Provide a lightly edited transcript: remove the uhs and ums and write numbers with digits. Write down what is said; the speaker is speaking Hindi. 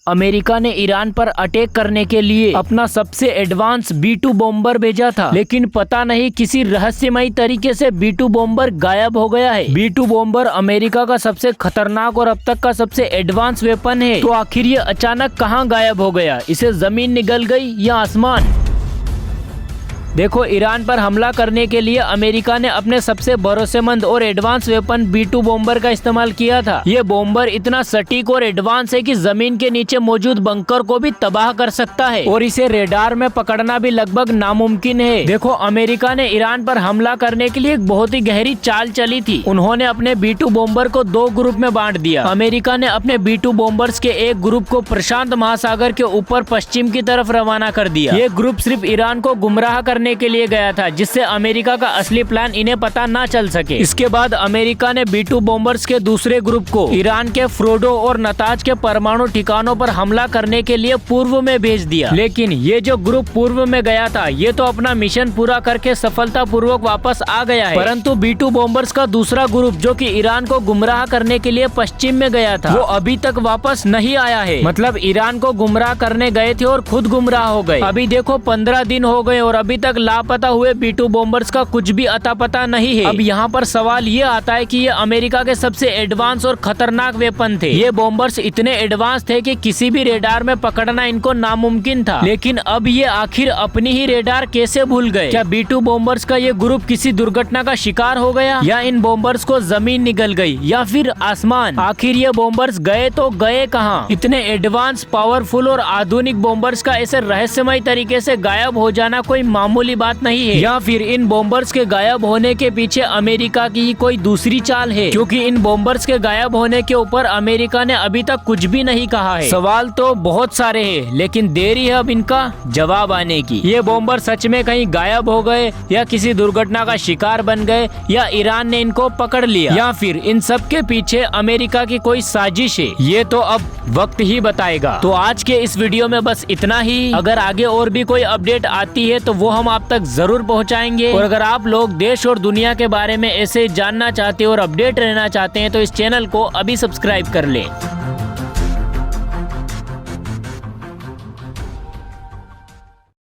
अमेरिका ने ईरान पर अटैक करने के लिए अपना सबसे एडवांस B-2 बॉम्बर भेजा था, लेकिन पता नहीं किसी रहस्यमयी तरीके से B-2 बॉम्बर गायब हो गया है। B-2 बॉम्बर अमेरिका का सबसे खतरनाक और अब तक का सबसे एडवांस वेपन है, तो आखिर ये अचानक कहां गायब हो गया? इसे जमीन निगल गई या आसमान? देखो, ईरान पर हमला करने के लिए अमेरिका ने अपने सबसे भरोसेमंद और एडवांस वेपन B-2 बॉम्बर का इस्तेमाल किया था। ये बॉम्बर इतना सटीक और एडवांस है कि जमीन के नीचे मौजूद बंकर को भी तबाह कर सकता है और इसे रेडार में पकड़ना भी लगभग नामुमकिन है। देखो, अमेरिका ने ईरान पर हमला करने के लिए एक बहुत ही गहरी चाल चली थी। उन्होंने अपने B-2 बॉम्बर को 2 ग्रुप में बांट दिया। अमेरिका ने अपने B-2 बॉम्बर्स के एक ग्रुप को प्रशांत महासागर के ऊपर पश्चिम की तरफ रवाना कर दिया। ये ग्रुप सिर्फ ईरान को गुमराह करने के लिए गया था, जिससे अमेरिका का असली प्लान इन्हें पता ना चल सके। इसके बाद अमेरिका ने B-2 बॉम्बर्स के दूसरे ग्रुप को ईरान के फ्रोडो और नताज के परमाणु ठिकानों पर हमला करने के लिए पूर्व में भेज दिया। लेकिन ये जो ग्रुप पूर्व में गया था, ये तो अपना मिशन पूरा करके सफलतापूर्वक वापस आ गया है, परंतु B-2 बॉम्बर्स का दूसरा ग्रुप जो कि ईरान को गुमराह करने के लिए पश्चिम में गया था, वो अभी तक वापस नहीं आया है। मतलब ईरान को गुमराह करने गए थे और खुद गुमराह हो गए। अभी देखो, 15 दिन हो गए और अभी तक लापता हुए B-2 बॉम्बर्स का कुछ भी अता पता नहीं है। अब यहाँ पर सवाल ये आता है कि ये अमेरिका के सबसे एडवांस और खतरनाक वेपन थे। ये बॉम्बर्स इतने एडवांस थे कि किसी भी रेडार में पकड़ना इनको नामुमकिन था, लेकिन अब ये आखिर अपनी ही रेडार कैसे भूल गए? क्या B-2 बॉम्बर्स का ये ग्रुप किसी दुर्घटना का शिकार हो गया, या इन बॉम्बर्स को जमीन निगल गई, या फिर आसमान? आखिर ये बॉम्बर्स गए तो गए कहाँ? इतने एडवांस, पावरफुल और आधुनिक बॉम्बर्स का ऐसे रहस्यमय तरीके से गायब हो जाना कोई मामूली बात नहीं है, या फिर इन बॉम्बर्स के गायब होने के पीछे अमेरिका की ही कोई दूसरी चाल है? क्योंकि इन बॉम्बर्स के गायब होने के ऊपर अमेरिका ने अभी तक कुछ भी नहीं कहा है। सवाल तो बहुत सारे हैं, लेकिन देरी है अब इनका जवाब आने की। ये बॉम्बर सच में कहीं गायब हो गए, या किसी दुर्घटना का शिकार बन गए, या ईरान ने इनको पकड़ लिया, या फिर इन सब के पीछे अमेरिका की कोई साजिश है? ये तो अब वक्त ही बताएगा। तो आज के इस वीडियो में बस इतना ही। अगर आगे और भी कोई अपडेट आती है तो वो हम आप तक जरूर पहुंचाएंगे। और अगर आप लोग देश और दुनिया के बारे में ऐसे जानना चाहते हैं और अपडेट रहना चाहते हैं तो इस चैनल को अभी सब्सक्राइब कर लें।